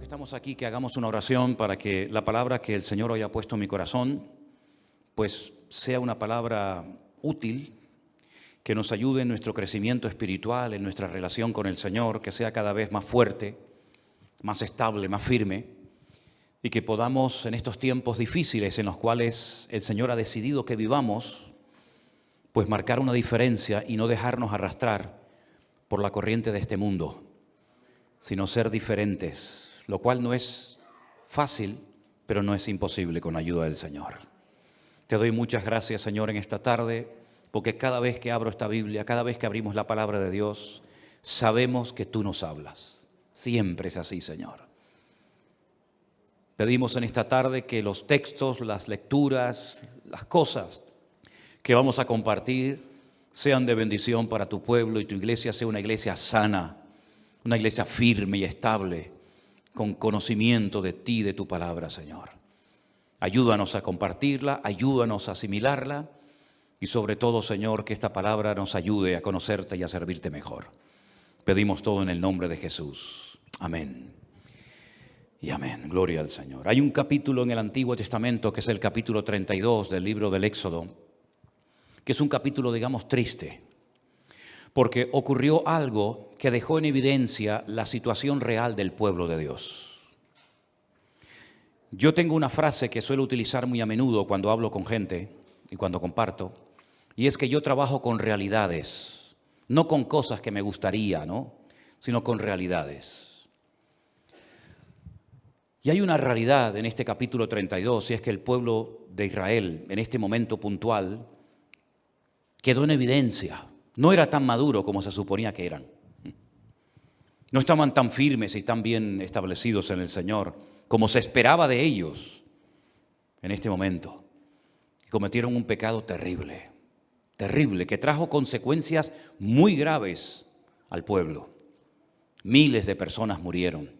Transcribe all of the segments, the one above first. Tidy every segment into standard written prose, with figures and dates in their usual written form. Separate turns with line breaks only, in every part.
Estamos aquí, que hagamos una oración para que la palabra que el Señor hoy ha puesto en mi corazón, pues sea una palabra útil, que nos ayude en nuestro crecimiento espiritual, en nuestra relación con el Señor, que sea cada vez más fuerte, más estable, más firme, y que podamos en estos tiempos difíciles en los cuales el Señor ha decidido que vivamos, pues marcar una diferencia y no dejarnos arrastrar por la corriente de este mundo, sino ser diferentes, lo cual no es fácil, pero no es imposible con la ayuda del Señor. Te doy muchas gracias, Señor, en esta tarde, porque cada vez que abro esta Biblia, cada vez que abrimos la palabra de Dios, sabemos que tú nos hablas. Siempre es así, Señor. Pedimos en esta tarde que los textos, las lecturas, las cosas que vamos a compartir sean de bendición para tu pueblo y tu iglesia sea una iglesia sana, una iglesia firme y estable, con conocimiento de ti, de tu palabra, Señor. Ayúdanos a compartirla, ayúdanos a asimilarla y sobre todo, Señor, que esta palabra nos ayude a conocerte y a servirte mejor. Pedimos todo en el nombre de Jesús. Amén. Y amén. Gloria al Señor. Hay un capítulo en el Antiguo Testamento que es el capítulo 32 del libro del Éxodo, que es un capítulo, digamos, triste, porque ocurrió algo que dejó en evidencia la situación real del pueblo de Dios. Yo tengo una frase que suelo utilizar muy a menudo cuando hablo con gente y cuando comparto, y es que yo trabajo con realidades, no con cosas que me gustaría, ¿no?, sino con realidades. Y hay una realidad en este capítulo 32, y es que el pueblo de Israel, en este momento puntual, quedó en evidencia. No era tan maduro como se suponía que eran. No estaban tan firmes y tan bien establecidos en el Señor como se esperaba de ellos en este momento. Cometieron un pecado terrible, terrible, que trajo consecuencias muy graves al pueblo. Miles de personas murieron.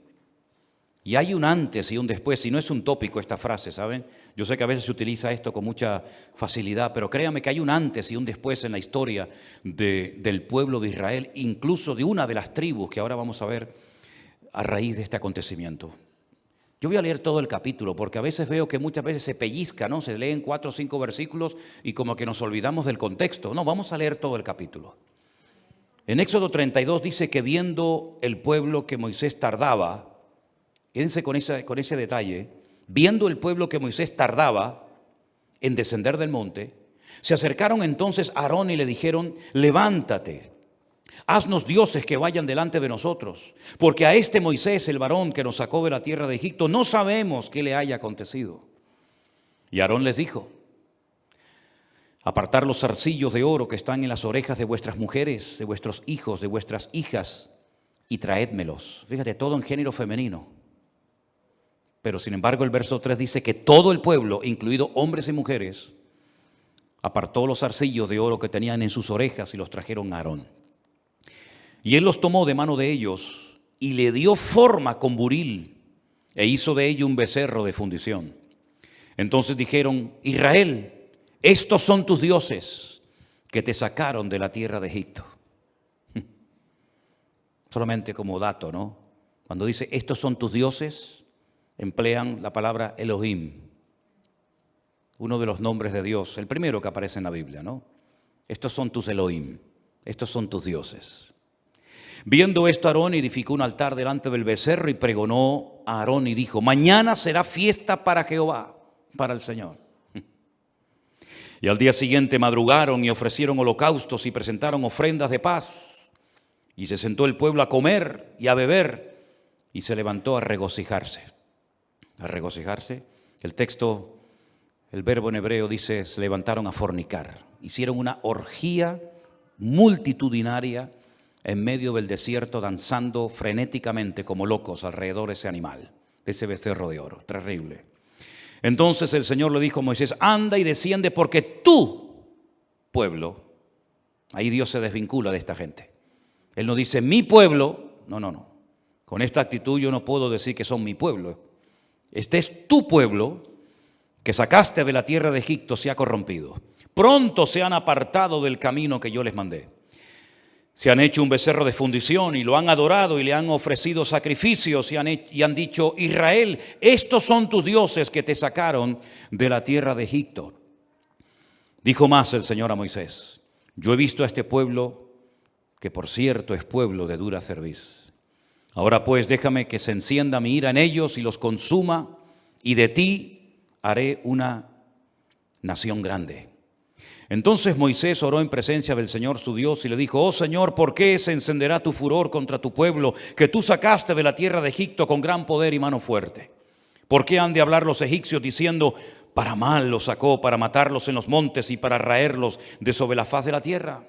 Y hay un antes y un después, y no es un tópico esta frase, ¿saben? Yo sé que a veces se utiliza esto con mucha facilidad, pero créanme que hay un antes y un después en la historia del pueblo de Israel, incluso de una de las tribus que ahora vamos a ver a raíz de este acontecimiento. Yo voy a leer todo el capítulo, porque a veces veo que muchas veces se pellizca, ¿no? Se leen 4 o 5 versículos y como que nos olvidamos del contexto. No, vamos a leer todo el capítulo. En Éxodo 32 dice que viendo el pueblo que Moisés tardaba, quédense con ese detalle, viendo el pueblo que Moisés tardaba en descender del monte, se acercaron entonces a Aarón y le dijeron: levántate, haznos dioses que vayan delante de nosotros, porque a este Moisés, el varón que nos sacó de la tierra de Egipto, no sabemos qué le haya acontecido. Y Aarón les dijo: apartar los zarcillos de oro que están en las orejas de vuestras mujeres, de vuestros hijos, de vuestras hijas, y traédmelos. Fíjate, todo en género femenino. Pero sin embargo el verso 3 dice que todo el pueblo, incluido hombres y mujeres, apartó los zarcillos de oro que tenían en sus orejas y los trajeron a Aarón. Y él los tomó de mano de ellos y le dio forma con buril e hizo de ello un becerro de fundición. Entonces dijeron: Israel, estos son tus dioses que te sacaron de la tierra de Egipto. Solamente como dato, ¿no? Cuando dice estos son tus dioses, emplean la palabra Elohim, uno de los nombres de Dios, el primero que aparece en la Biblia, ¿no? Estos son tus Elohim, estos son tus dioses. Viendo esto, Aarón edificó un altar delante del becerro y pregonó a Aarón y dijo: mañana será fiesta para Jehová, para el Señor. Y al día siguiente madrugaron y ofrecieron holocaustos y presentaron ofrendas de paz. Y se sentó el pueblo a comer y a beber y se levantó a regocijarse. A regocijarse. El texto, el verbo en hebreo dice: se levantaron a fornicar. Hicieron una orgía multitudinaria en medio del desierto, danzando frenéticamente como locos alrededor de ese animal, de ese becerro de oro. Terrible. Entonces el Señor le dijo a Moisés: anda y desciende, porque tu pueblo, ahí Dios se desvincula de esta gente. Él no dice mi pueblo, no. Con esta actitud yo no puedo decir que son mi pueblo. Este es tu pueblo que sacaste de la tierra de Egipto, se ha corrompido. Pronto se han apartado del camino que yo les mandé. Se han hecho un becerro de fundición y lo han adorado y le han ofrecido sacrificios y han dicho: Israel, estos son tus dioses que te sacaron de la tierra de Egipto. Dijo más el Señor a Moisés: yo he visto a este pueblo, que por cierto es pueblo de dura cerviz. Ahora pues déjame que se encienda mi ira en ellos y los consuma, y de ti haré una nación grande. Entonces Moisés oró en presencia del Señor su Dios y le dijo: oh Señor, ¿por qué se encenderá tu furor contra tu pueblo, que tú sacaste de la tierra de Egipto con gran poder y mano fuerte? ¿Por qué han de hablar los egipcios diciendo: para mal los sacó, para matarlos en los montes y para raerlos de sobre la faz de la tierra?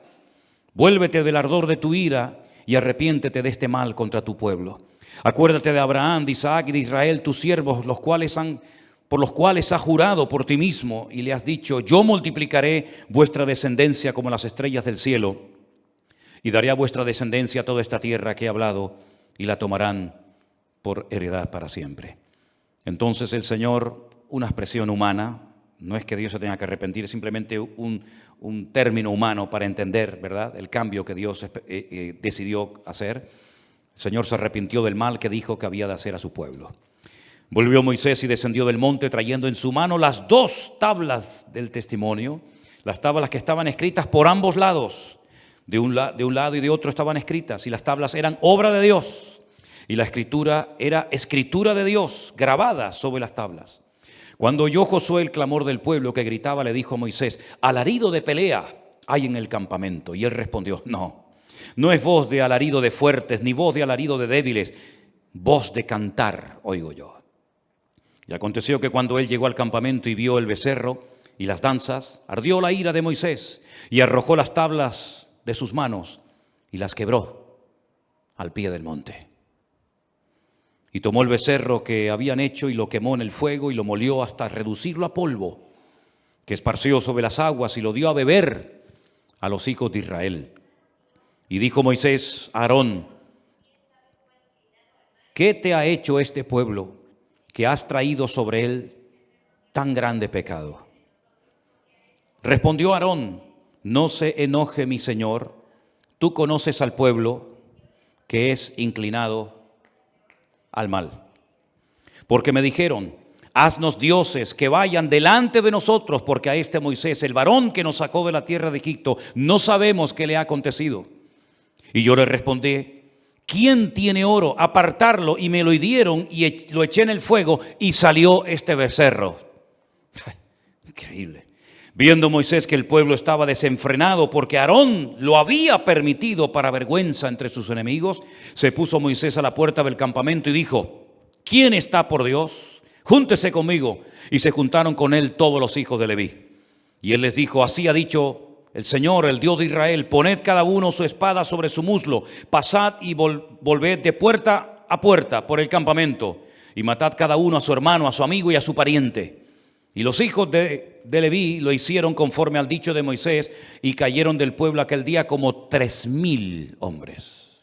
Vuélvete del ardor de tu ira y arrepiéntete de este mal contra tu pueblo. Acuérdate de Abraham, de Isaac y de Israel, tus siervos, por los cuales has jurado por ti mismo y le has dicho: yo multiplicaré vuestra descendencia como las estrellas del cielo, y daré a vuestra descendencia toda esta tierra que he hablado, y la tomarán por heredad para siempre. Entonces el Señor, una expresión humana, no es que Dios se tenga que arrepentir, es simplemente un término humano para entender, ¿verdad?, el cambio que Dios decidió hacer. El Señor se arrepintió del mal que dijo que había de hacer a su pueblo. Volvió Moisés y descendió del monte trayendo en su mano las 2 tablas del testimonio, las tablas que estaban escritas por ambos lados, de un lado y de otro estaban escritas, y las tablas eran obra de Dios, y la escritura era escritura de Dios grabada sobre las tablas. Cuando oyó Josué el clamor del pueblo que gritaba, le dijo a Moisés: alarido de pelea hay en el campamento. Y él respondió: no es voz de alarido de fuertes, ni voz de alarido de débiles, voz de cantar oigo yo. Y aconteció que cuando él llegó al campamento y vio el becerro y las danzas, ardió la ira de Moisés y arrojó las tablas de sus manos y las quebró al pie del monte. Y tomó el becerro que habían hecho y lo quemó en el fuego y lo molió hasta reducirlo a polvo, que esparció sobre las aguas, y lo dio a beber a los hijos de Israel. Y dijo Moisés a Aarón: ¿qué te ha hecho este pueblo, que has traído sobre él tan grande pecado? Respondió Aarón: no se enoje mi señor, tú conoces al pueblo que es inclinado al mal. Porque me dijeron: haznos dioses que vayan delante de nosotros, porque a este Moisés, el varón que nos sacó de la tierra de Egipto, no sabemos qué le ha acontecido. Y yo le respondí: ¿quién tiene oro? Apartarlo. Y me lo dieron y lo eché en el fuego y salió este becerro. Increíble. Viendo Moisés que el pueblo estaba desenfrenado porque Aarón lo había permitido para vergüenza entre sus enemigos, se puso Moisés a la puerta del campamento y dijo: ¿quién está por Dios? Júntese conmigo. Y se juntaron con él todos los hijos de Leví. Y él les dijo: así ha dicho el Señor, el Dios de Israel: poned cada uno su espada sobre su muslo, pasad y volved de puerta a puerta por el campamento, y matad cada uno a su hermano, a su amigo y a su pariente. Y los hijos de Leví lo hicieron conforme al dicho de Moisés, y cayeron del pueblo aquel día como 3,000 hombres.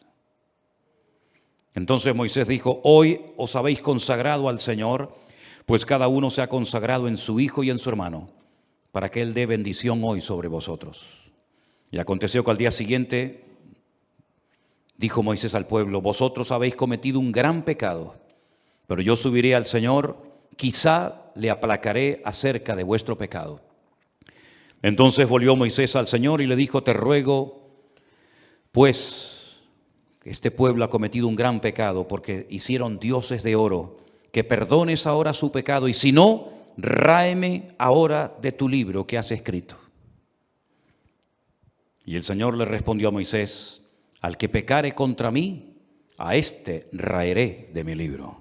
Entonces Moisés dijo: hoy os habéis consagrado al Señor, pues cada uno se ha consagrado en su hijo y en su hermano, para que él dé bendición hoy sobre vosotros. Y aconteció que al día siguiente dijo Moisés al pueblo: vosotros habéis cometido un gran pecado, pero yo subiré al Señor, quizá le aplacaré acerca de vuestro pecado. Entonces volvió Moisés al Señor y le dijo: te ruego, pues, que este pueblo ha cometido un gran pecado, porque hicieron dioses de oro, que perdones ahora su pecado, y si no, ráeme ahora de tu libro que has escrito. Y el Señor le respondió a Moisés: al que pecare contra mí, a éste raeré de mi libro.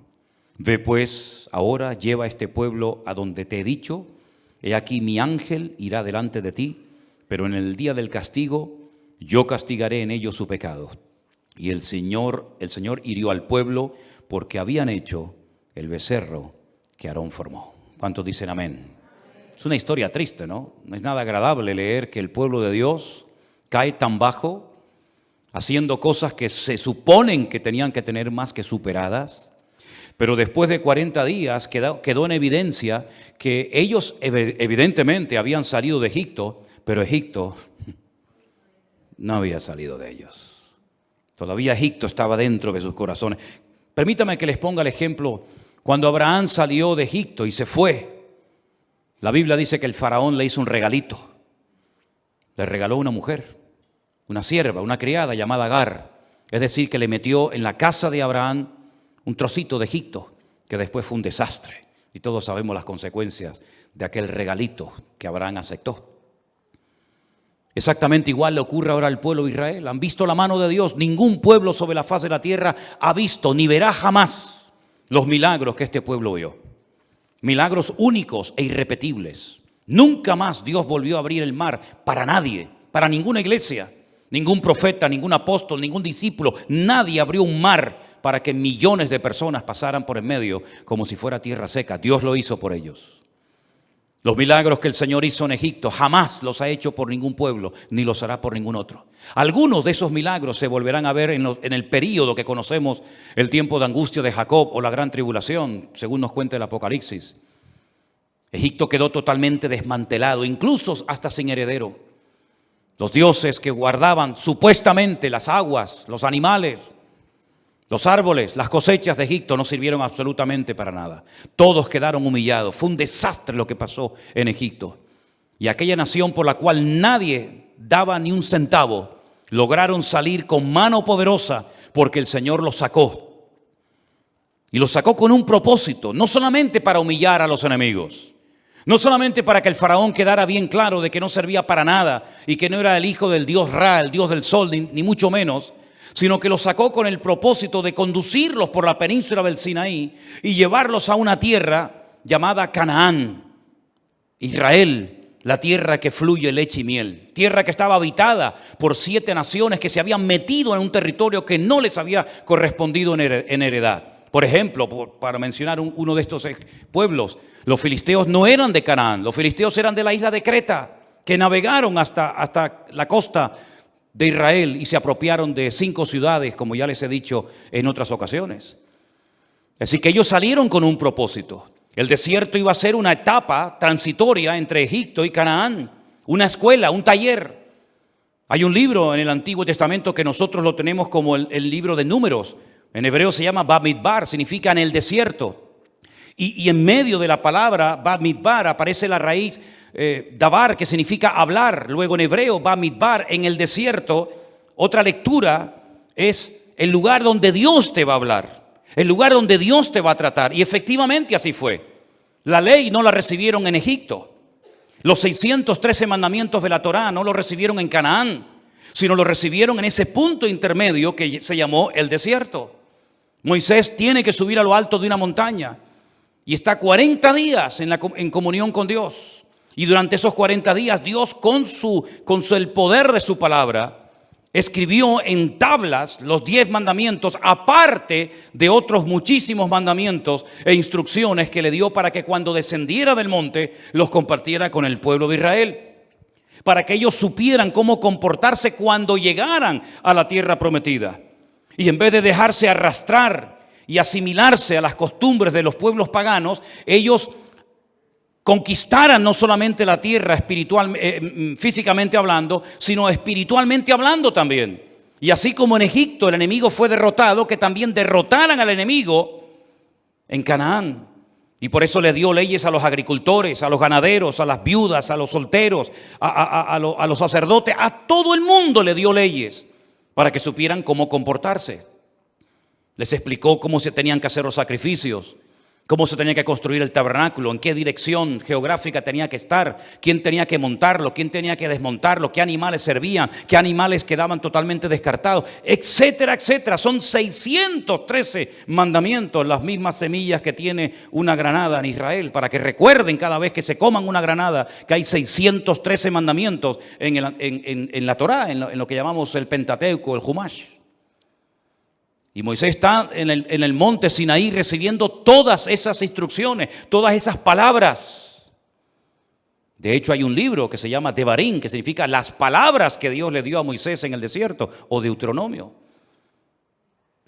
Ve pues ahora, lleva a este pueblo a donde te he dicho. He aquí mi ángel irá delante de ti, pero en el día del castigo yo castigaré en ellos su pecado. Y el Señor hirió al pueblo porque habían hecho el becerro que Aarón formó. ¿Cuántos dicen amén? Es una historia triste, ¿no? No es nada agradable leer que el pueblo de Dios cae tan bajo, haciendo cosas que se suponen que tenían que tener más que superadas. Pero después de 40 días quedó en evidencia que ellos evidentemente habían salido de Egipto, pero Egipto no había salido de ellos. Todavía Egipto estaba dentro de sus corazones. Permítame que les ponga el ejemplo. Cuando Abraham salió de Egipto y se fue, la Biblia dice que el faraón le hizo un regalito. Le regaló una mujer, una sierva, una criada llamada Agar. Es decir, que le metió en la casa de Abraham un trocito de Egipto, que después fue un desastre. Y todos sabemos las consecuencias de aquel regalito que Abraham aceptó. Exactamente igual le ocurre ahora al pueblo de Israel. Han visto la mano de Dios. Ningún pueblo sobre la faz de la tierra ha visto ni verá jamás los milagros que este pueblo vio. Milagros únicos e irrepetibles. Nunca más Dios volvió a abrir el mar para nadie, para ninguna iglesia, ningún profeta, ningún apóstol, ningún discípulo. Nadie abrió un mar para que millones de personas pasaran por en medio como si fuera tierra seca. Dios lo hizo por ellos. Los milagros que el Señor hizo en Egipto jamás los ha hecho por ningún pueblo, ni los hará por ningún otro. Algunos de esos milagros se volverán a ver en el período que conocemos, el tiempo de angustia de Jacob o la gran tribulación, según nos cuenta el Apocalipsis. Egipto quedó totalmente desmantelado, incluso hasta sin heredero. Los dioses que guardaban supuestamente las aguas, los animales, los árboles, las cosechas de Egipto no sirvieron absolutamente para nada. Todos quedaron humillados. Fue un desastre lo que pasó en Egipto. Y aquella nación por la cual nadie daba ni un centavo, lograron salir con mano poderosa porque el Señor los sacó. Y los sacó con un propósito, no solamente para humillar a los enemigos, no solamente para que el faraón quedara bien claro de que no servía para nada y que no era el hijo del dios Ra, el dios del sol, ni mucho menos, sino que los sacó con el propósito de conducirlos por la península del Sinaí y llevarlos a una tierra llamada Canaán, Israel, la tierra que fluye leche y miel, tierra que estaba habitada por 7 naciones que se habían metido en un territorio que no les había correspondido en heredad. Por ejemplo, para mencionar uno de estos pueblos, los filisteos no eran de Canaán, los filisteos eran de la isla de Creta, que navegaron hasta la costa de Israel y se apropiaron de 5 ciudades, como ya les he dicho en otras ocasiones. Así que ellos salieron con un propósito. El desierto iba a ser una etapa transitoria entre Egipto y Canaán, una escuela, un taller. Hay un libro en el Antiguo Testamento que nosotros lo tenemos como el libro de Números. En hebreo se llama Bamidbar, significa en el desierto. Y en medio de la palabra Bamidbar aparece la raíz dabar, que significa hablar. Luego en hebreo Bamidbar, en el desierto. Otra lectura es el lugar donde Dios te va a hablar, el lugar donde Dios te va a tratar. Y efectivamente así fue. La ley no la recibieron en Egipto. Los 613 mandamientos de la Torá no los recibieron en Canaán, sino los recibieron en ese punto intermedio que se llamó el desierto. Moisés tiene que subir a lo alto de una montaña y está 40 días en comunión con Dios. Y durante esos 40 días Dios con el poder de su palabra escribió en tablas los 10 mandamientos, aparte de otros muchísimos mandamientos e instrucciones que le dio para que cuando descendiera del monte los compartiera con el pueblo de Israel, para que ellos supieran cómo comportarse cuando llegaran a la tierra prometida. Y en vez de dejarse arrastrar y asimilarse a las costumbres de los pueblos paganos, ellos conquistaran no solamente la tierra físicamente hablando, sino espiritualmente hablando también. Y así como en Egipto el enemigo fue derrotado, que también derrotaran al enemigo en Canaán. Y por eso le dio leyes a los agricultores, a los ganaderos, a las viudas, a los solteros, a los sacerdotes, a todo el mundo le dio leyes para que supieran cómo comportarse. Les explicó cómo se tenían que hacer los sacrificios, cómo se tenía que construir el tabernáculo, en qué dirección geográfica tenía que estar, quién tenía que montarlo, quién tenía que desmontarlo, qué animales servían, qué animales quedaban totalmente descartados, etcétera, etcétera. Son 613 mandamientos, las mismas semillas que tiene una granada en Israel, para que recuerden cada vez que se coman una granada que hay 613 mandamientos en la Torá, en lo que llamamos el Pentateuco, el Humash. Y Moisés está en el monte Sinaí recibiendo todas esas instrucciones, todas esas palabras. De hecho, hay un libro que se llama Devarim, que significa las palabras que Dios le dio a Moisés en el desierto, o Deuteronomio.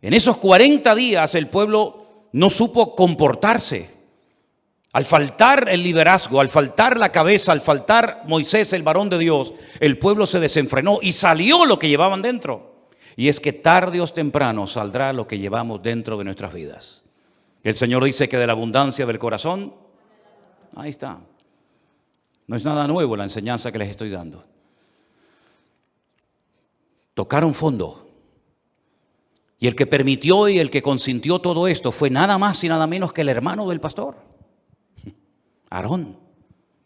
En esos 40 días el pueblo no supo comportarse. Al faltar el liderazgo, al faltar la cabeza, al faltar Moisés, el varón de Dios, el pueblo se desenfrenó y salió lo que llevaban dentro. Y es que tarde o temprano saldrá lo que llevamos dentro de nuestras vidas. El Señor dice que de la abundancia del corazón, ahí está. No es nada nuevo la enseñanza que les estoy dando. Tocaron fondo. Y el que permitió y el que consintió todo esto fue nada más y nada menos que el hermano del pastor, Aarón,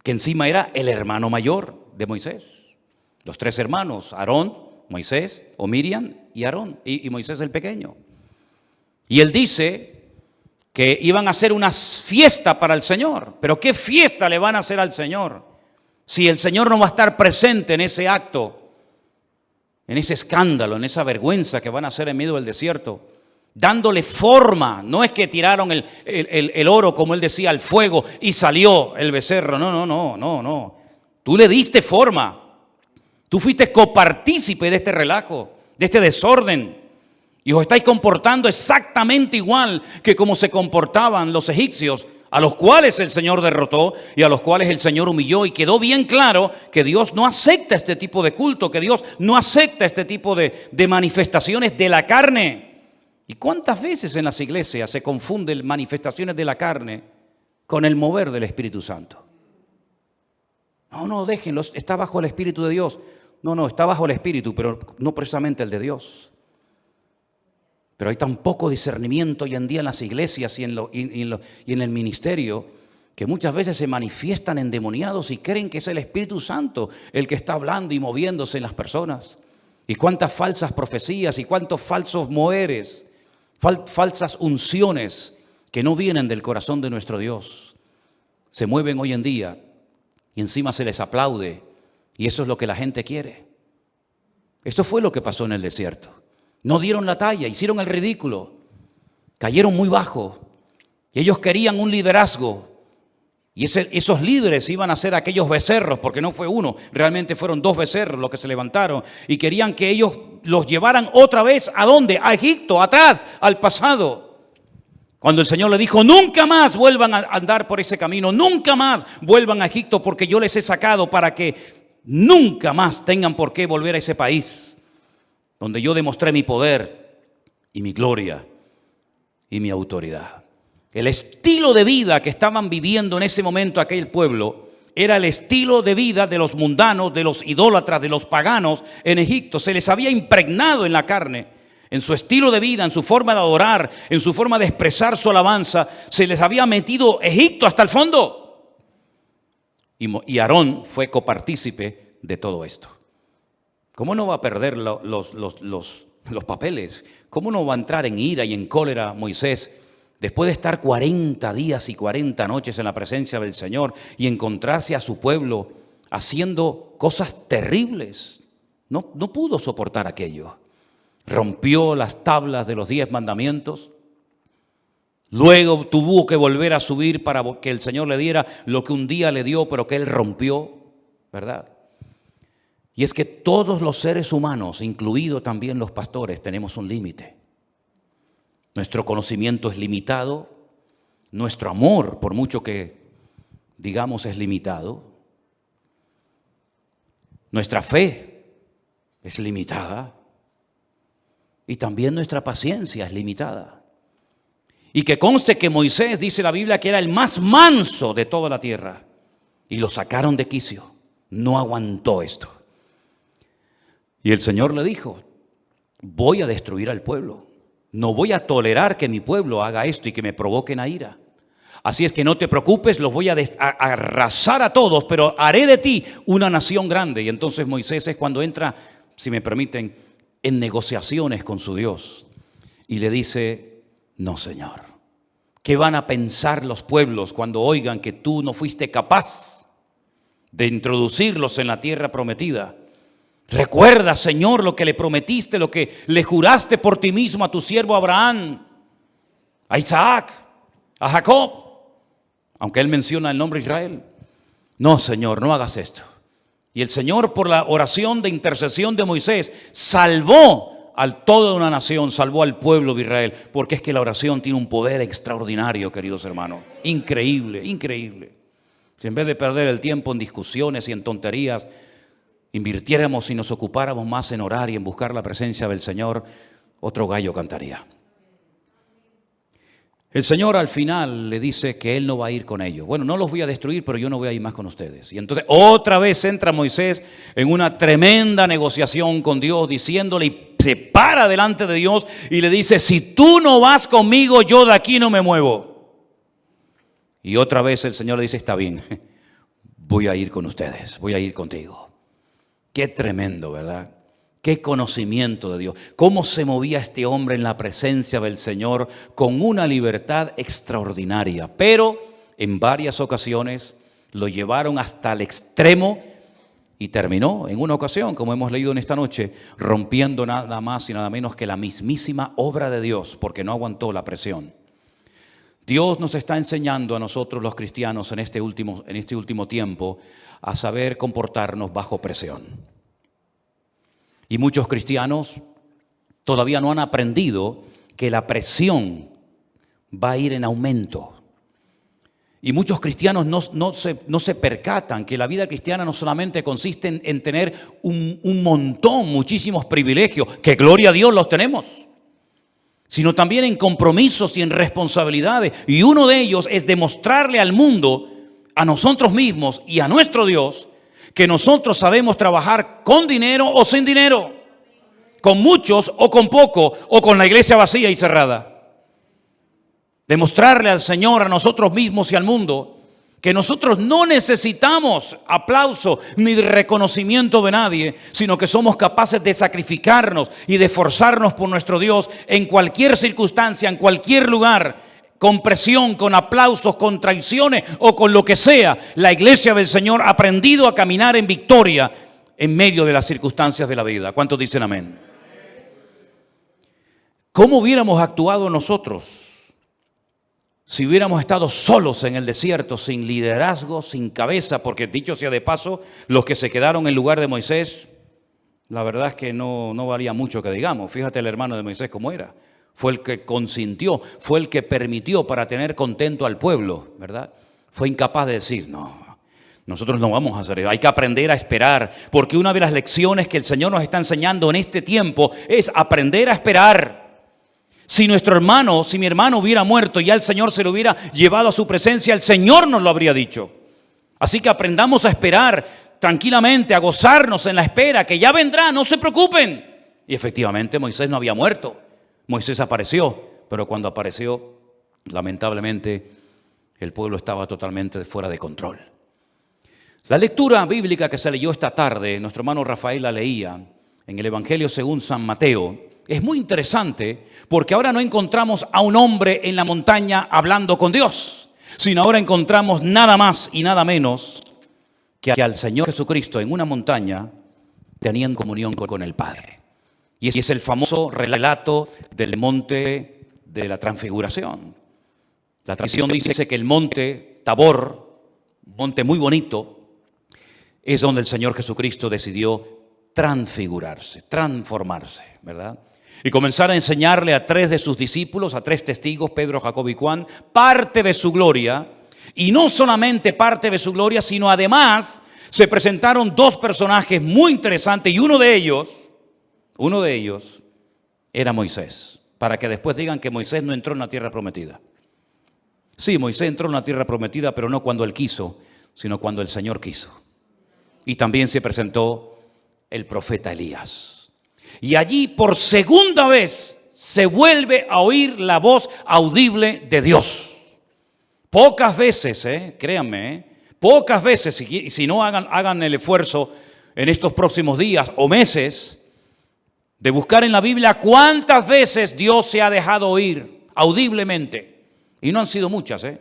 que encima era el hermano mayor de Moisés. Los tres hermanos, Aarón, Moisés o Miriam y Aarón, y Moisés el pequeño. Y él dice que iban a hacer una fiesta para el Señor. Pero ¿qué fiesta le van a hacer al Señor si el Señor no va a estar presente en ese acto, en ese escándalo, en esa vergüenza que van a hacer en medio del desierto? Dándole forma. No es que tiraron el oro, como él decía, al fuego y salió el becerro. No. Tú le diste forma. Tú fuiste copartícipe de este relajo, de este desorden. Y os estáis comportando exactamente igual que como se comportaban los egipcios, a los cuales el Señor derrotó y a los cuales el Señor humilló. Y quedó bien claro que Dios no acepta este tipo de culto, que Dios no acepta este tipo de manifestaciones de la carne. ¿Y cuántas veces en las iglesias se confunden manifestaciones de la carne con el mover del Espíritu Santo? No, déjenlo, está bajo el Espíritu de Dios. No, está bajo el Espíritu, pero no precisamente el de Dios. Pero hay tan poco discernimiento hoy en día en las iglesias y en el ministerio, que muchas veces se manifiestan endemoniados y creen que es el Espíritu Santo el que está hablando y moviéndose en las personas. Y cuántas falsas profecías y cuántos falsos moveres, falsas unciones que no vienen del corazón de nuestro Dios se mueven hoy en día y encima se les aplaude, y eso es lo que la gente quiere. Esto fue lo que pasó en el desierto. No dieron la talla, hicieron el ridículo, cayeron muy bajo y ellos querían un liderazgo. Y esos líderes iban a ser aquellos becerros, porque no fue uno, realmente fueron 2 becerros los que se levantaron. Y querían que ellos los llevaran otra vez, ¿a dónde? A Egipto, atrás, al pasado. Cuando el Señor le dijo, nunca más vuelvan a andar por ese camino, nunca más vuelvan a Egipto, porque yo les he sacado para que nunca más tengan por qué volver a ese país, donde yo demostré mi poder y mi gloria y mi autoridad. El estilo de vida que estaban viviendo en ese momento aquel pueblo era el estilo de vida de los mundanos, de los idólatras, de los paganos en Egipto. Se les había impregnado en la carne, en su estilo de vida, en su forma de adorar, en su forma de expresar su alabanza. Se les había metido Egipto hasta el fondo. Y Aarón fue copartícipe de todo esto. ¿Cómo no va a perder los papeles? ¿Cómo no va a entrar en ira y en cólera Moisés después de estar 40 días y 40 noches en la presencia del Señor y encontrarse a su pueblo haciendo cosas terribles? No pudo soportar aquello. Rompió las tablas de los 10 mandamientos. Luego tuvo que volver a subir para que el Señor le diera lo que un día le dio, pero que él rompió, ¿verdad? Y es que todos los seres humanos, incluidos también los pastores, tenemos un límite. Nuestro conocimiento es limitado, nuestro amor, por mucho que digamos, es limitado, nuestra fe es limitada y también nuestra paciencia es limitada. Y que conste que Moisés, dice la Biblia, que era el más manso de toda la tierra, y lo sacaron de quicio, no aguantó esto. Y el Señor le dijo, voy a destruir al pueblo. No voy a tolerar que mi pueblo haga esto y que me provoquen a ira. Así es que no te preocupes, los voy a arrasar a todos, pero haré de ti una nación grande. Y entonces Moisés es cuando entra, si me permiten, en negociaciones con su Dios. Y le dice, no, Señor, ¿qué van a pensar los pueblos cuando oigan que tú no fuiste capaz de introducirlos en la tierra prometida? Recuerda, Señor, lo que le prometiste, lo que le juraste por ti mismo a tu siervo Abraham, a Isaac, a Jacob, aunque él menciona el nombre Israel. No, Señor, no hagas esto. Y el Señor, por la oración de intercesión de Moisés, salvó a toda una nación, salvó al pueblo de Israel, porque es que la oración tiene un poder extraordinario, queridos hermanos. Increíble, increíble. Si en vez de perder el tiempo en discusiones y en tonterías, invirtiéramos y nos ocupáramos más en orar y en buscar la presencia del Señor, otro gallo cantaría. El Señor al final le dice que Él no va a ir con ellos. Bueno, no los voy a destruir, pero yo no voy a ir más con ustedes. Y entonces otra vez entra Moisés en una tremenda negociación con Dios, diciéndole, y se para delante de Dios y le dice, si tú no vas conmigo, yo de aquí no me muevo. Y otra vez el Señor le dice, está bien, voy a ir con ustedes, voy a ir contigo. Qué tremendo, ¿verdad? Qué conocimiento de Dios. Cómo se movía este hombre en la presencia del Señor con una libertad extraordinaria. Pero en varias ocasiones lo llevaron hasta el extremo y terminó en una ocasión, como hemos leído en esta noche, rompiendo nada más y nada menos que la mismísima obra de Dios, porque no aguantó la presión. Dios nos está enseñando a nosotros los cristianos en este último tiempo a saber comportarnos bajo presión. Y muchos cristianos todavía no han aprendido que la presión va a ir en aumento. Y muchos cristianos no se percatan que la vida cristiana no solamente consiste en tener un montón, muchísimos privilegios, que gloria a Dios los tenemos, sino también en compromisos y en responsabilidades. Y uno de ellos es demostrarle al mundo, a nosotros mismos y a nuestro Dios, que nosotros sabemos trabajar con dinero o sin dinero, con muchos o con poco, o con la iglesia vacía y cerrada. Demostrarle al Señor, a nosotros mismos y al mundo, que nosotros no necesitamos aplauso ni reconocimiento de nadie, sino que somos capaces de sacrificarnos y de esforzarnos por nuestro Dios en cualquier circunstancia, en cualquier lugar, con presión, con aplausos, con traiciones o con lo que sea. La iglesia del Señor ha aprendido a caminar en victoria en medio de las circunstancias de la vida. ¿Cuántos dicen amén? ¿Cómo hubiéramos actuado nosotros si hubiéramos estado solos en el desierto, sin liderazgo, sin cabeza? Porque dicho sea de paso, los que se quedaron en lugar de Moisés, la verdad es que no valía mucho que digamos. Fíjate el hermano de Moisés cómo era. Fue el que consintió, fue el que permitió para tener contento al pueblo, ¿verdad? Fue incapaz de decir, no, nosotros no vamos a hacer eso. Hay que aprender a esperar, porque una de las lecciones que el Señor nos está enseñando en este tiempo es aprender a esperar. Si mi hermano hubiera muerto y ya el Señor se lo hubiera llevado a su presencia, el Señor nos lo habría dicho. Así que aprendamos a esperar tranquilamente, a gozarnos en la espera, que ya vendrá, no se preocupen. Y efectivamente Moisés no había muerto. Moisés apareció, pero cuando apareció, lamentablemente, el pueblo estaba totalmente fuera de control. La lectura bíblica que se leyó esta tarde, nuestro hermano Rafael la leía en el Evangelio según San Mateo, es muy interesante porque ahora no encontramos a un hombre en la montaña hablando con Dios, sino ahora encontramos nada más y nada menos que al Señor Jesucristo en una montaña teniendo comunión con el Padre. Y es el famoso relato del monte de la transfiguración. La tradición dice que el monte Tabor, un monte muy bonito, es donde el Señor Jesucristo decidió transfigurarse, transformarse, ¿verdad? Y comenzar a enseñarle a 3 de sus discípulos, a 3 testigos, Pedro, Jacobo y Juan, parte de su gloria. Y no solamente parte de su gloria, sino además se presentaron 2 personajes muy interesantes y uno de ellos era Moisés, para que después digan que Moisés no entró en la tierra prometida. Sí, Moisés entró en la tierra prometida, pero no cuando él quiso, sino cuando el Señor quiso. Y también se presentó el profeta Elías. Y allí por segunda vez se vuelve a oír la voz audible de Dios. Pocas veces, créanme, pocas veces, si no hagan el esfuerzo en estos próximos días o meses, de buscar en la Biblia cuántas veces Dios se ha dejado oír audiblemente. Y no han sido muchas, En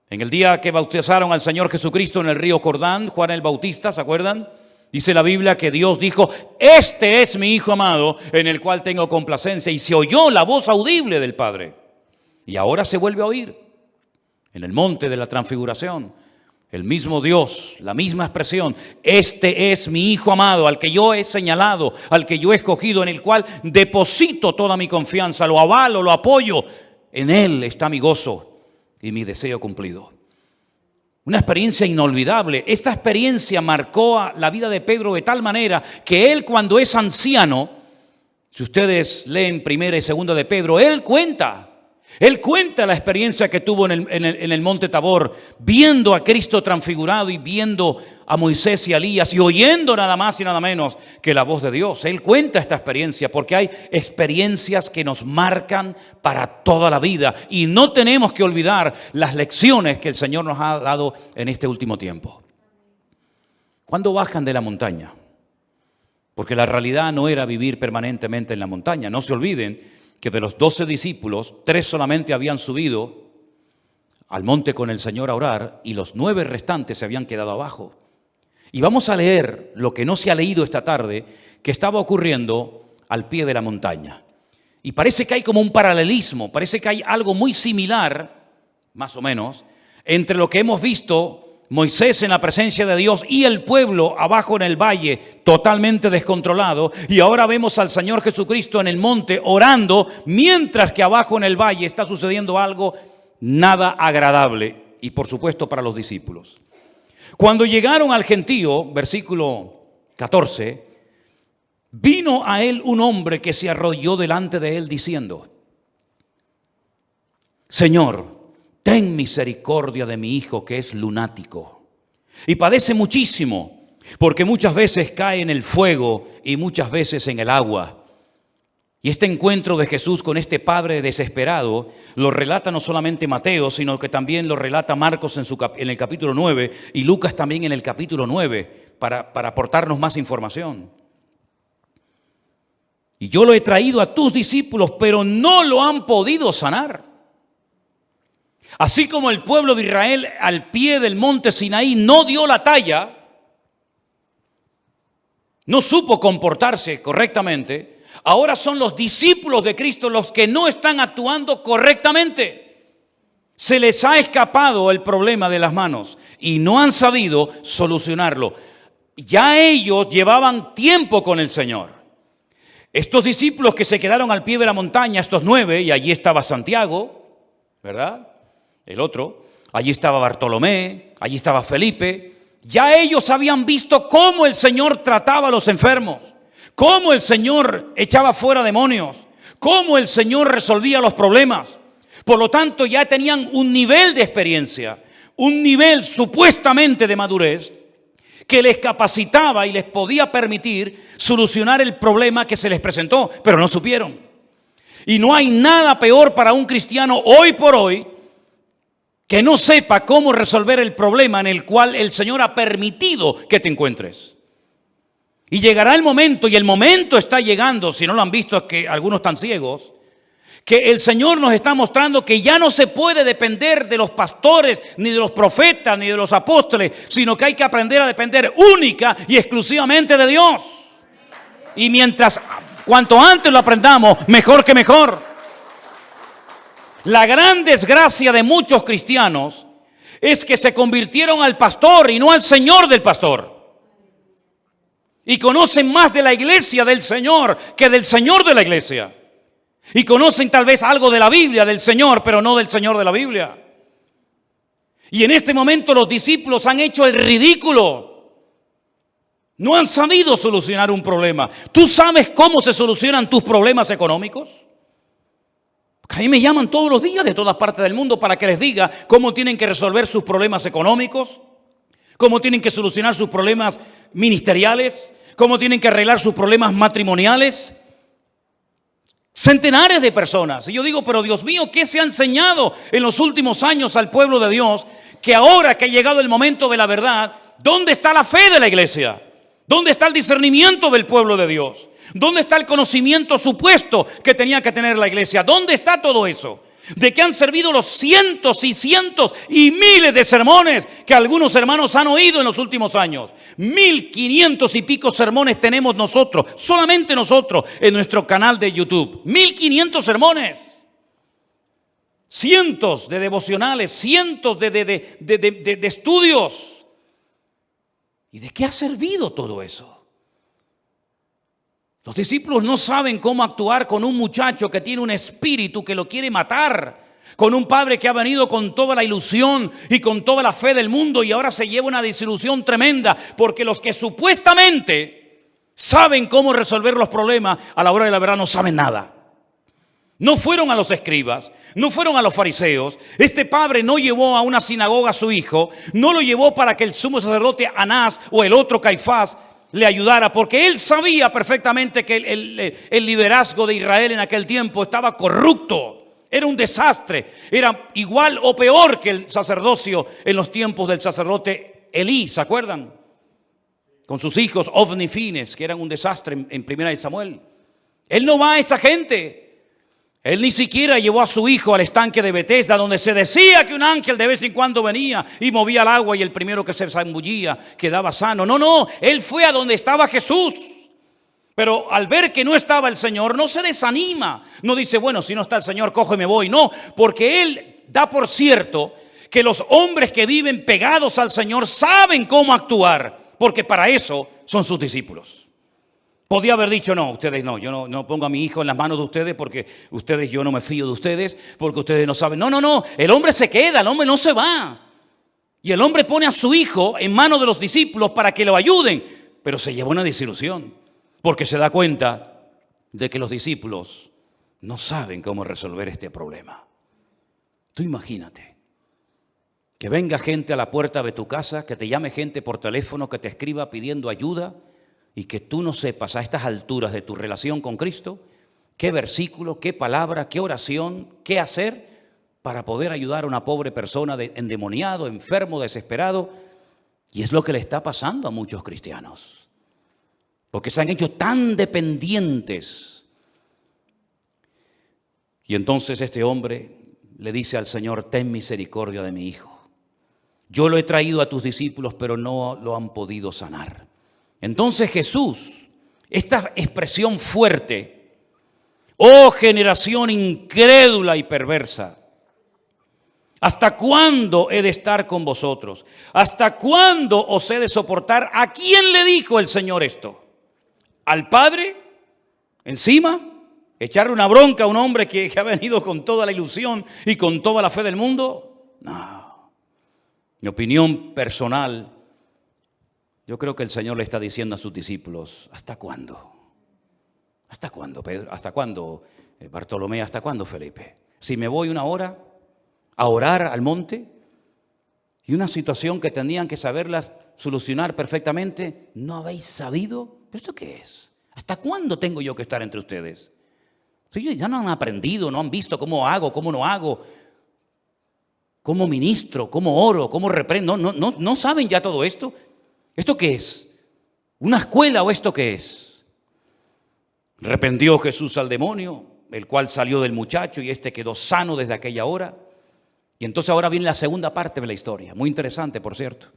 el día que bautizaron al Señor Jesucristo en el río Jordán, Juan el Bautista, ¿se acuerdan? Dice la Biblia que Dios dijo, este es mi Hijo amado, en el cual tengo complacencia. Y se oyó la voz audible del Padre. Y ahora se vuelve a oír en el monte de la transfiguración. El mismo Dios, la misma expresión, este es mi Hijo amado, al que yo he señalado, al que yo he escogido, en el cual deposito toda mi confianza, lo avalo, lo apoyo. En Él está mi gozo y mi deseo cumplido. Una experiencia inolvidable. Esta experiencia marcó la vida de Pedro de tal manera que él, cuando es anciano, si ustedes leen primera y segunda de Pedro, él cuenta la experiencia que tuvo en el monte Tabor, viendo a Cristo transfigurado y viendo a Moisés y a Elías y oyendo nada más y nada menos que la voz de Dios. Él cuenta esta experiencia porque hay experiencias que nos marcan para toda la vida y no tenemos que olvidar las lecciones que el Señor nos ha dado en este último tiempo. ¿Cuándo bajan de la montaña? Porque la realidad no era vivir permanentemente en la montaña. No se olviden que de los 12 discípulos, 3 solamente habían subido al monte con el Señor a orar y los 9 restantes se habían quedado abajo. Y vamos a leer lo que no se ha leído esta tarde, que estaba ocurriendo al pie de la montaña. Y parece que hay como un paralelismo, parece que hay algo muy similar, más o menos, entre lo que hemos visto Moisés en la presencia de Dios y el pueblo abajo en el valle totalmente descontrolado, y ahora vemos al Señor Jesucristo en el monte orando, mientras que abajo en el valle está sucediendo algo nada agradable, y por supuesto para los discípulos. Cuando llegaron al gentío, versículo 14, vino a él un hombre que se arrodilló delante de él diciendo: Señor, ten misericordia de mi hijo, que es lunático y padece muchísimo, porque muchas veces cae en el fuego y muchas veces en el agua. Y este encuentro de Jesús con este padre desesperado lo relata no solamente Mateo, sino que también lo relata Marcos en el capítulo 9 y Lucas también en el capítulo 9 para aportarnos más información. Y yo lo he traído a tus discípulos, pero no lo han podido sanar. Así como el pueblo de Israel al pie del monte Sinaí no dio la talla, no supo comportarse correctamente, ahora son los discípulos de Cristo los que no están actuando correctamente. Se les ha escapado el problema de las manos y no han sabido solucionarlo. Ya ellos llevaban tiempo con el Señor. Estos discípulos que se quedaron al pie de la montaña, estos 9, y allí estaba Santiago, ¿verdad? El otro, allí estaba Bartolomé, allí estaba Felipe. Ya ellos habían visto cómo el Señor trataba a los enfermos, cómo el Señor echaba fuera demonios, cómo el Señor resolvía los problemas. Por lo tanto, ya tenían un nivel de experiencia, un nivel supuestamente de madurez que les capacitaba y les podía permitir solucionar el problema que se les presentó, pero no supieron. Y no hay nada peor para un cristiano hoy por hoy que no sepa cómo resolver el problema en el cual el Señor ha permitido que te encuentres. Y llegará el momento, y el momento está llegando, si no lo han visto, es que algunos están ciegos, que el Señor nos está mostrando que ya no se puede depender de los pastores, ni de los profetas, ni de los apóstoles, sino que hay que aprender a depender única y exclusivamente de Dios. Y cuanto antes lo aprendamos, mejor que mejor. La gran desgracia de muchos cristianos es que se convirtieron al pastor y no al Señor del pastor. Y conocen más de la iglesia del Señor que del Señor de la iglesia. Y conocen tal vez algo de la Biblia del Señor, pero no del Señor de la Biblia. Y en este momento los discípulos han hecho el ridículo. No han sabido solucionar un problema. ¿Tú sabes cómo se solucionan tus problemas económicos? A mí me llaman todos los días de todas partes del mundo para que les diga cómo tienen que resolver sus problemas económicos, cómo tienen que solucionar sus problemas ministeriales, cómo tienen que arreglar sus problemas matrimoniales. Centenares de personas. Y yo digo, pero Dios mío, ¿qué se ha enseñado en los últimos años al pueblo de Dios? Que ahora que ha llegado el momento de la verdad, ¿dónde está la fe de la iglesia? ¿Dónde está el discernimiento del pueblo de Dios? ¿Dónde está el conocimiento supuesto que tenía que tener la iglesia? ¿Dónde está todo eso? ¿De qué han servido los cientos y cientos y miles de sermones que algunos hermanos han oído en los últimos años? 1500 y pico sermones tenemos nosotros, solamente nosotros, en nuestro canal de YouTube. 1500 sermones. cientos de devocionales, cientos de estudios. ¿Y de qué ha servido todo eso? Los discípulos no saben cómo actuar con un muchacho que tiene un espíritu que lo quiere matar, con un padre que ha venido con toda la ilusión y con toda la fe del mundo y ahora se lleva una desilusión tremenda, porque los que supuestamente saben cómo resolver los problemas a la hora de la verdad no saben nada. No fueron a los escribas, no fueron a los fariseos. Este padre no llevó a una sinagoga a su hijo, no lo llevó para que el sumo sacerdote Anás o el otro Caifás le ayudara, porque él sabía perfectamente que el liderazgo de Israel en aquel tiempo estaba corrupto, era un desastre, era igual o peor que el sacerdocio en los tiempos del sacerdote Elí, ¿se acuerdan? Con sus hijos Ofni y Fines, que eran un desastre en Primera de Samuel. Él no va a esa gente. Él ni siquiera llevó a su hijo al estanque de Betesda, donde se decía que un ángel de vez en cuando venía y movía el agua y el primero que se zambullía quedaba sano. No, él fue a donde estaba Jesús. Pero al ver que no estaba el Señor, no se desanima. No dice, bueno, si no está el Señor, cojo y me voy. No, porque él da por cierto que los hombres que viven pegados al Señor saben cómo actuar, porque para eso son sus discípulos. Podía haber dicho, no, ustedes no, yo no pongo a mi hijo en las manos de ustedes porque ustedes, yo no me fío de ustedes, porque ustedes no saben. No, el hombre se queda, el hombre no se va. Y el hombre pone a su hijo en manos de los discípulos para que lo ayuden, pero se lleva una desilusión, porque se da cuenta de que los discípulos no saben cómo resolver este problema. Tú imagínate que venga gente a la puerta de tu casa, que te llame gente por teléfono, que te escriba pidiendo ayuda, y que tú no sepas a estas alturas de tu relación con Cristo qué versículo, qué palabra, qué oración, qué hacer para poder ayudar a una pobre persona endemoniado, enfermo, desesperado. Y es lo que le está pasando a muchos cristianos, porque se han hecho tan dependientes. Y entonces este hombre le dice al Señor, ten misericordia de mi hijo. Yo lo he traído a tus discípulos, pero no lo han podido sanar. Entonces Jesús, esta expresión fuerte, oh generación incrédula y perversa, ¿hasta cuándo he de estar con vosotros? ¿Hasta cuándo os he de soportar? ¿A quién le dijo el Señor esto? ¿Al Padre? ¿Encima? ¿Echarle una bronca a un hombre que ha venido con toda la ilusión y con toda la fe del mundo? No. Mi opinión personal, yo creo que el Señor le está diciendo a sus discípulos, ¿hasta cuándo? ¿Hasta cuándo, Pedro? ¿Hasta cuándo, Bartolomé? ¿Hasta cuándo, Felipe? Si me voy una hora a orar al monte y una situación que tenían que saberlas solucionar perfectamente, ¿no habéis sabido? ¿Esto qué es? ¿Hasta cuándo tengo yo que estar entre ustedes? Ya no han aprendido, no han visto cómo hago, cómo no hago, cómo ministro, cómo oro, cómo reprendo. ¿No saben ya todo esto? ¿Esto qué es? ¿Una escuela o esto qué es? Reprendió Jesús al demonio, el cual salió del muchacho y este quedó sano desde aquella hora. Y entonces ahora viene la segunda parte de la historia, muy interesante, por cierto.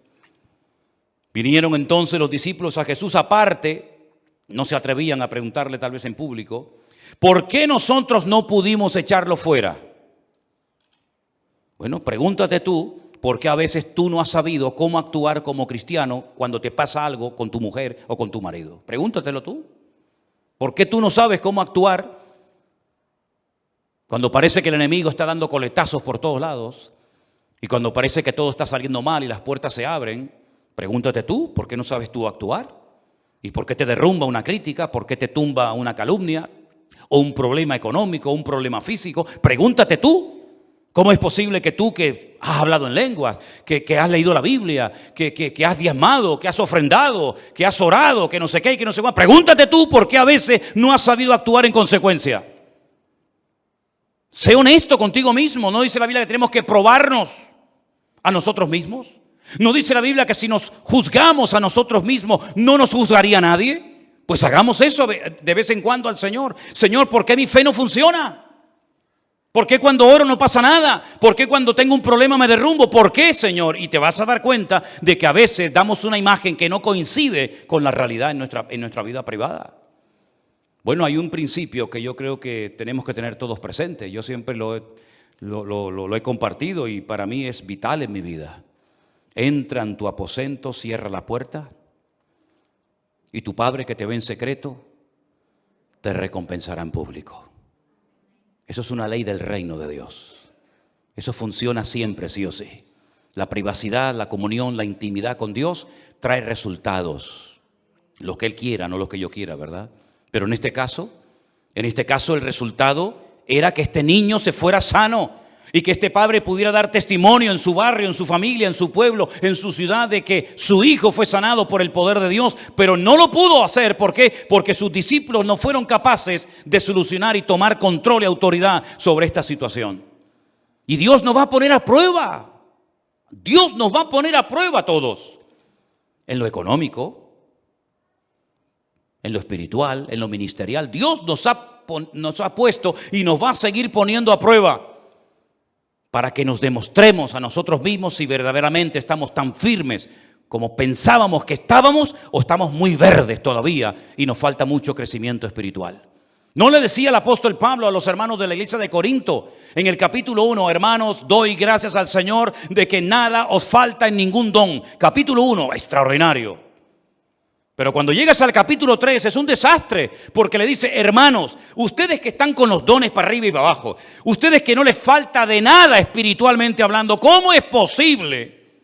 Vinieron entonces los discípulos a Jesús aparte, no se atrevían a preguntarle tal vez en público, ¿por qué nosotros no pudimos echarlo fuera? Bueno, pregúntate tú. Porque a veces tú no has sabido cómo actuar como cristiano cuando te pasa algo con tu mujer o con tu marido. Pregúntatelo tú. ¿Por qué tú no sabes cómo actuar cuando parece que el enemigo está dando coletazos por todos lados y cuando parece que todo está saliendo mal y las puertas se abren? Pregúntate tú, ¿por qué no sabes tú actuar? ¿Y por qué te derrumba una crítica? ¿Por qué te tumba una calumnia? ¿O un problema económico? ¿O un problema físico? Pregúntate tú. ¿Cómo es posible que tú que has hablado en lenguas, que has leído la Biblia, que has diezmado, que has ofrendado, que has orado, que no sé qué y que no sé cuál? Pregúntate tú por qué a veces no has sabido actuar en consecuencia. Sé honesto contigo mismo. ¿No dice la Biblia que tenemos que probarnos a nosotros mismos? ¿No dice la Biblia que si nos juzgamos a nosotros mismos no nos juzgaría nadie? Pues hagamos eso de vez en cuando al Señor. Señor, ¿por qué mi fe no funciona? ¿Por qué cuando oro no pasa nada? ¿Por qué cuando tengo un problema me derrumbo? ¿Por qué, Señor? Y te vas a dar cuenta de que a veces damos una imagen que no coincide con la realidad en nuestra vida privada. Bueno, hay un principio que yo creo que tenemos que tener todos presentes. Yo siempre lo lo he compartido y para mí es vital en mi vida. Entra en tu aposento, cierra la puerta y tu Padre que te ve en secreto te recompensará en público. Eso es una ley del reino de Dios. Eso funciona siempre, sí o sí. La privacidad, la comunión, la intimidad con Dios trae resultados. Lo que Él quiera, no lo que yo quiera, ¿verdad? Pero en este caso el resultado era que este niño se fuera sano y que este padre pudiera dar testimonio en su barrio, en su familia, en su pueblo, en su ciudad, de que su hijo fue sanado por el poder de Dios, pero no lo pudo hacer. ¿Por qué? Porque sus discípulos no fueron capaces de solucionar y tomar control y autoridad sobre esta situación. Y Dios nos va a poner a prueba. Dios nos va a poner a prueba a todos. En lo económico, en lo espiritual, en lo ministerial. Dios nos ha puesto y nos va a seguir poniendo a prueba para que nos demostremos a nosotros mismos si verdaderamente estamos tan firmes como pensábamos que estábamos, o estamos muy verdes todavía y nos falta mucho crecimiento espiritual. ¿No le decía el apóstol Pablo a los hermanos de la iglesia de Corinto en el capítulo 1, hermanos, doy gracias al Señor de que nada os falta en ningún don? Capítulo 1, extraordinario. Pero cuando llegas al capítulo 3 es un desastre, porque le dice, hermanos, ustedes que están con los dones para arriba y para abajo, ustedes que no les falta de nada espiritualmente hablando, ¿cómo es posible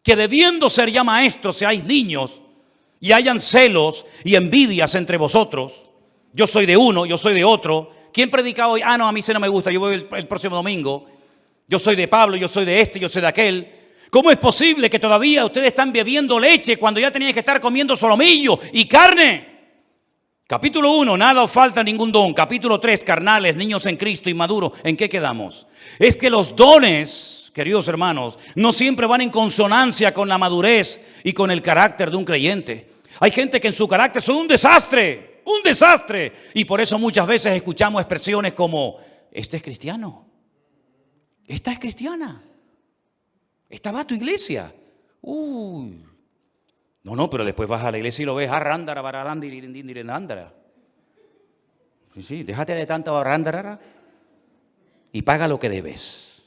que debiendo ser ya maestros seáis niños y hayan celos y envidias entre vosotros? Yo soy de uno, yo soy de otro. ¿Quién predica hoy? Ah, no, a mí ese no me gusta, yo voy el próximo domingo. Yo soy de Pablo, yo soy de este, yo soy de aquel. ¿Cómo es posible que todavía ustedes están bebiendo leche cuando ya tenían que estar comiendo solomillo y carne? Capítulo 1, nada os falta ningún don. Capítulo 3, carnales, niños en Cristo, inmaduros. ¿En qué quedamos? Es que los dones, queridos hermanos, no siempre van en consonancia con la madurez y con el carácter de un creyente. Hay gente que en su carácter son un desastre. Un desastre. Y por eso muchas veces escuchamos expresiones como, este es cristiano, esta es cristiana, esta va a tu iglesia. No, pero después vas a la iglesia y lo ves, sí, déjate de tanta barrándara y paga lo que debes.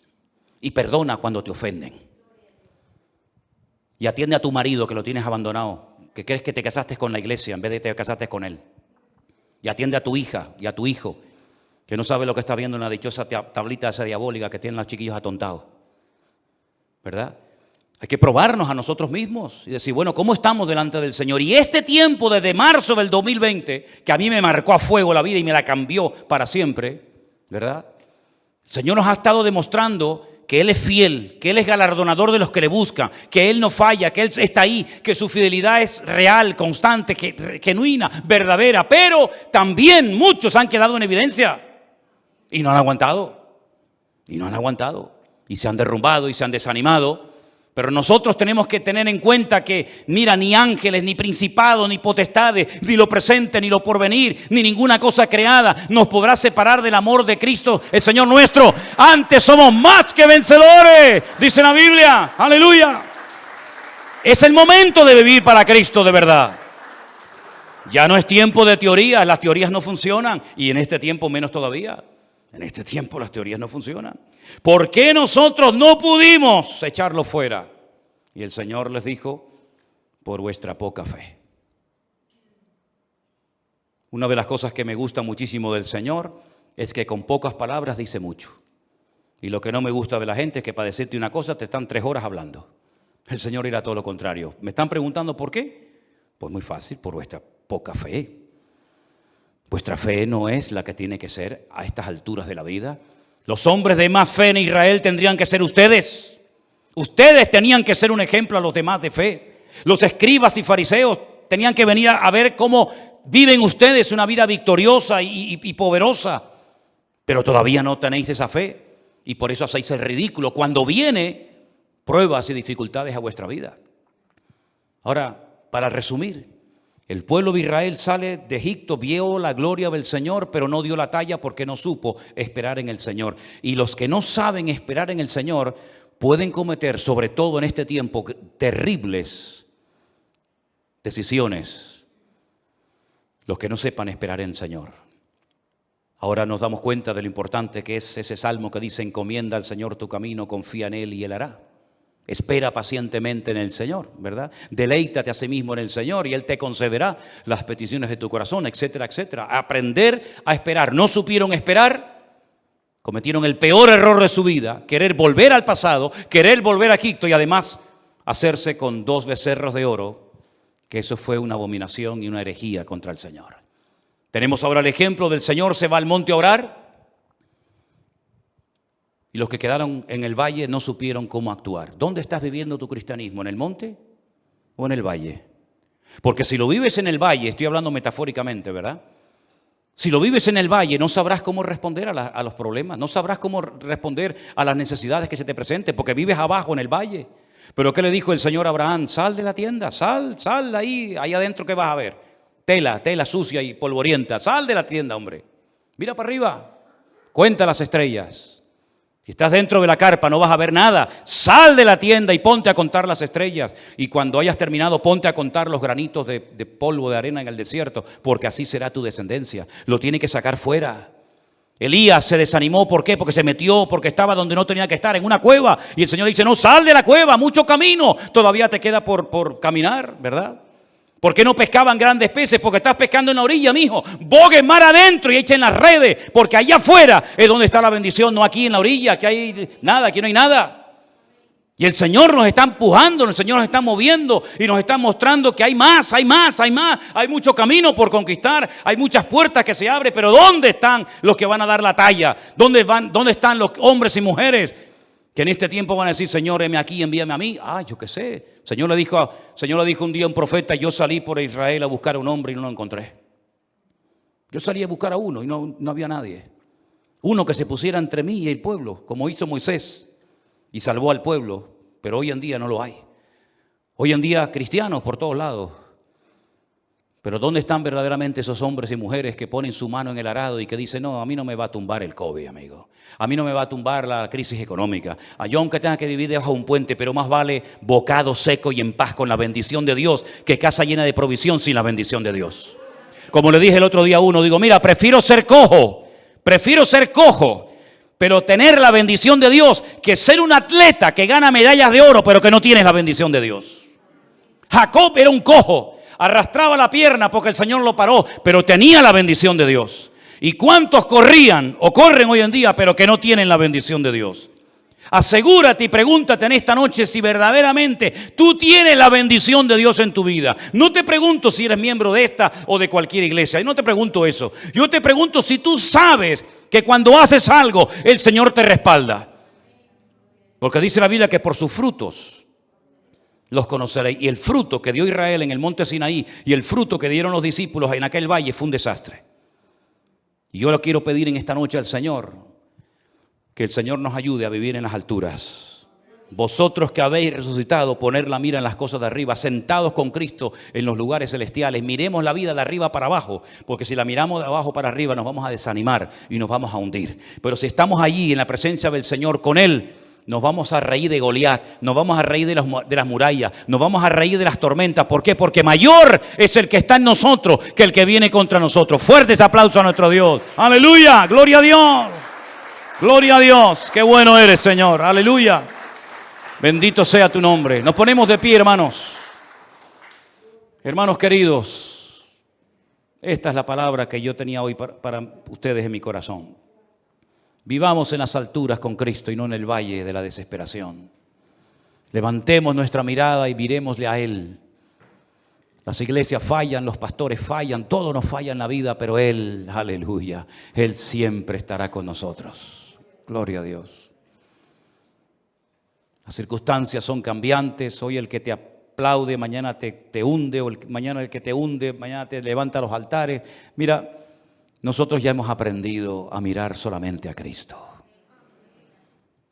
Y perdona cuando te ofenden. Y atiende a tu marido que lo tienes abandonado, que crees que te casaste con la iglesia en vez de que te casaste con él. Y atiende a tu hija y a tu hijo, que no sabe lo que está viendo en la dichosa tablita esa diabólica que tienen los chiquillos atontados. ¿Verdad? Hay que probarnos a nosotros mismos y decir, bueno, ¿cómo estamos delante del Señor? Y este tiempo desde marzo del 2020, que a mí me marcó a fuego la vida y me la cambió para siempre, ¿verdad? El Señor nos ha estado demostrando que Él es fiel, que Él es galardonador de los que le buscan, que Él no falla, que Él está ahí, que su fidelidad es real, constante, genuina, verdadera. Pero también muchos han quedado en evidencia y no han aguantado. Y se han derrumbado y se han desanimado. Pero nosotros tenemos que tener en cuenta que, mira, ni ángeles, ni principados, ni potestades, ni lo presente, ni lo porvenir, ni ninguna cosa creada nos podrá separar del amor de Cristo, el Señor nuestro. Antes somos más que vencedores, dice la Biblia. Aleluya. Es el momento de vivir para Cristo de verdad. Ya no es tiempo de teorías, las teorías no funcionan. Y en este tiempo menos todavía. En este tiempo las teorías no funcionan. ¿Por qué nosotros no pudimos echarlo fuera? Y el Señor les dijo, por vuestra poca fe. Una de las cosas que me gusta muchísimo del Señor es que con pocas palabras dice mucho. Y lo que no me gusta de la gente es que para decirte una cosa te están 3 horas hablando. El Señor era todo lo contrario. ¿Me están preguntando por qué? Pues muy fácil, por vuestra poca fe. Vuestra fe no es la que tiene que ser a estas alturas de la vida. Los hombres de más fe en Israel tendrían que ser ustedes. Ustedes tenían que ser un ejemplo a los demás de fe. Los escribas y fariseos tenían que venir a ver cómo viven ustedes una vida victoriosa y poderosa. Pero todavía no tenéis esa fe. Y por eso hacéis el ridículo cuando viene pruebas y dificultades a vuestra vida. Ahora, para resumir, el pueblo de Israel sale de Egipto, vio la gloria del Señor, pero no dio la talla porque no supo esperar en el Señor. Y los que no saben esperar en el Señor pueden cometer, sobre todo en este tiempo, terribles decisiones. Los que no sepan esperar en el Señor. Ahora nos damos cuenta de lo importante que es ese salmo que dice: encomienda al Señor tu camino, confía en Él y Él hará. Espera pacientemente en el Señor, ¿verdad? Deleítate a sí mismo en el Señor y Él te concederá las peticiones de tu corazón, etcétera, etcétera. Aprender a esperar. No supieron esperar, cometieron el peor error de su vida: querer volver al pasado, querer volver a Egipto y además hacerse con 2 becerros de oro, que eso fue una abominación y una herejía contra el Señor. Tenemos ahora el ejemplo del Señor se va al monte a orar y los que quedaron en el valle no supieron cómo actuar. ¿Dónde estás viviendo tu cristianismo? ¿En el monte o en el valle? Porque si lo vives en el valle, estoy hablando metafóricamente, ¿verdad? Si lo vives en el valle, no sabrás cómo responder a los problemas, no sabrás cómo responder a las necesidades que se te presenten, porque vives abajo en el valle. Pero ¿qué le dijo el Señor a Abraham? Sal de la tienda, sal de ahí adentro que vas a ver. Tela sucia y polvorienta. Sal de la tienda, hombre. Mira para arriba. Cuenta las estrellas. Si estás dentro de la carpa no vas a ver nada. Sal de la tienda y ponte a contar las estrellas. Y cuando hayas terminado, ponte a contar los granitos de polvo de arena en el desierto, porque así será tu descendencia. Lo tiene que sacar fuera. Elías se desanimó, ¿por qué? Porque se metió, porque estaba donde no tenía que estar, en una cueva. Y el Señor dice: no, sal de la cueva, mucho camino todavía te queda por caminar, ¿verdad? ¿Por qué no pescaban grandes peces? Porque estás pescando en la orilla, mijo. Boguen mar adentro y echen las redes, porque allá afuera es donde está la bendición, no aquí en la orilla, aquí hay nada, aquí no hay nada. Y el Señor nos está empujando, el Señor nos está moviendo y nos está mostrando que hay más, hay mucho camino por conquistar, hay muchas puertas que se abren, pero ¿dónde están los que van a dar la talla? ¿Dónde están los hombres y mujeres que en este tiempo van a decir: Señor, heme aquí, envíame a mí? Yo qué sé. Señor le dijo un día a un profeta: yo salí por Israel a buscar a un hombre y no lo encontré. Yo salí a buscar a uno y no había nadie. Uno que se pusiera entre mí y el pueblo, como hizo Moisés, y salvó al pueblo, pero hoy en día no lo hay. Hoy en día cristianos por todos lados. Pero ¿dónde están verdaderamente esos hombres y mujeres que ponen su mano en el arado y que dicen: no, a mí no me va a tumbar el COVID, amigo? A mí no me va a tumbar la crisis económica. Yo aunque tenga que vivir debajo de un puente, pero más vale bocado seco y en paz con la bendición de Dios que casa llena de provisión sin la bendición de Dios. Como le dije el otro día a uno, digo: mira, prefiero ser cojo, pero tener la bendición de Dios, que ser un atleta que gana medallas de oro, pero que no tiene la bendición de Dios. Jacob era un cojo, arrastraba la pierna porque el Señor lo paró, pero tenía la bendición de Dios. ¿Y cuántos corrían o corren hoy en día, pero que no tienen la bendición de Dios? Asegúrate y pregúntate en esta noche si verdaderamente tú tienes la bendición de Dios en tu vida. No te pregunto si eres miembro de esta o de cualquier iglesia. No te pregunto eso. Yo te pregunto si tú sabes que cuando haces algo, el Señor te respalda. Porque dice la Biblia que por sus frutos los conoceréis. Y el fruto que dio Israel en el monte Sinaí y el fruto que dieron los discípulos en aquel valle fue un desastre. Y yo le quiero pedir en esta noche al Señor que el Señor nos ayude a vivir en las alturas. Vosotros que habéis resucitado, poner la mira en las cosas de arriba, sentados con Cristo en los lugares celestiales. Miremos la vida de arriba para abajo, porque si la miramos de abajo para arriba nos vamos a desanimar y nos vamos a hundir. Pero si estamos allí en la presencia del Señor con Él, nos vamos a reír de Goliat, nos vamos a reír de las murallas, nos vamos a reír de las tormentas. ¿Por qué? Porque mayor es el que está en nosotros que el que viene contra nosotros. Fuertes aplausos a nuestro Dios. Aleluya, gloria a Dios. Gloria a Dios, qué bueno eres, Señor. Aleluya. Bendito sea tu nombre. Nos ponemos de pie, hermanos. Hermanos queridos, esta es la palabra que yo tenía hoy para ustedes en mi corazón. Vivamos en las alturas con Cristo y no en el valle de la desesperación. Levantemos nuestra mirada y miremosle a Él. Las iglesias fallan, los pastores fallan, todo nos falla en la vida, pero Él, aleluya, Él siempre estará con nosotros. Gloria a Dios. Las circunstancias son cambiantes. Hoy el que te aplaude, mañana te hunde, o mañana el que te hunde, mañana te levanta los altares. Mira, nosotros ya hemos aprendido a mirar solamente a Cristo.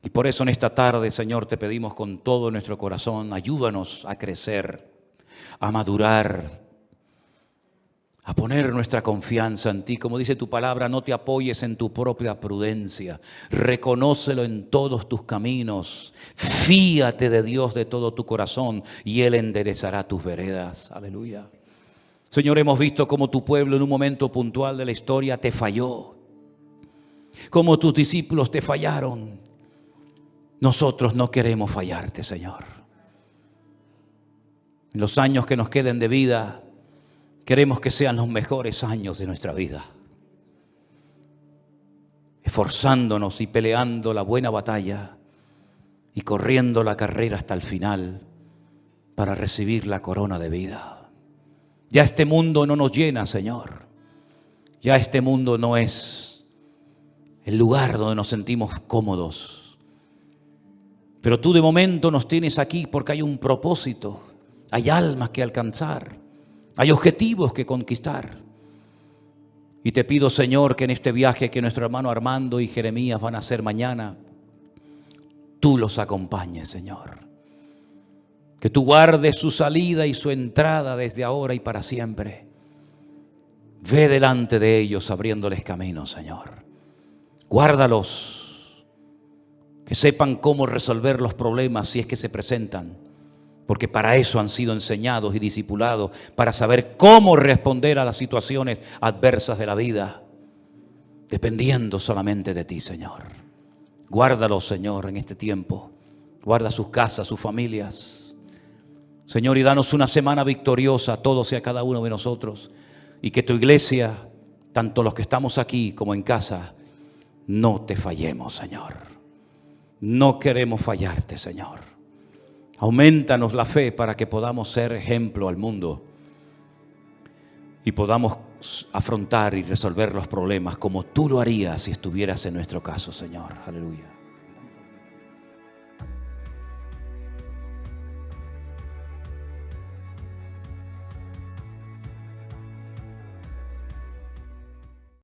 Y por eso en esta tarde, Señor, te pedimos con todo nuestro corazón, ayúdanos a crecer, a madurar, a poner nuestra confianza en ti. Como dice tu palabra, no te apoyes en tu propia prudencia. Reconócelo en todos tus caminos. Fíate de Dios de todo tu corazón y Él enderezará tus veredas. Aleluya. Señor, hemos visto cómo tu pueblo en un momento puntual de la historia te falló. como tus discípulos te fallaron. Nosotros no queremos fallarte, Señor. En los años que nos queden de vida, queremos que sean los mejores años de nuestra vida, esforzándonos y peleando la buena batalla y corriendo la carrera hasta el final para recibir la corona de vida. Ya este mundo no nos llena, Señor. Ya este mundo no es el lugar donde nos sentimos cómodos. Pero tú de momento nos tienes aquí porque hay un propósito, hay almas que alcanzar, hay objetivos que conquistar. Y te pido, Señor, que en este viaje que nuestro hermano Armando y Jeremías van a hacer mañana, tú los acompañes, Señor. Que tú guardes su salida y su entrada desde ahora y para siempre. Ve delante de ellos abriéndoles camino, Señor. Guárdalos, que sepan cómo resolver los problemas si es que se presentan, porque para eso han sido enseñados y discipulados, para saber cómo responder a las situaciones adversas de la vida, dependiendo solamente de ti, Señor. Guárdalos, Señor, en este tiempo. Guarda sus casas, sus familias. Señor, y danos una semana victoriosa a todos y a cada uno de nosotros. Y que tu iglesia, tanto los que estamos aquí como en casa, no te fallemos, Señor. No queremos fallarte, Señor. Aumentanos la fe para que podamos ser ejemplo al mundo y podamos afrontar y resolver los problemas como tú lo harías si estuvieras en nuestro caso, Señor. Aleluya.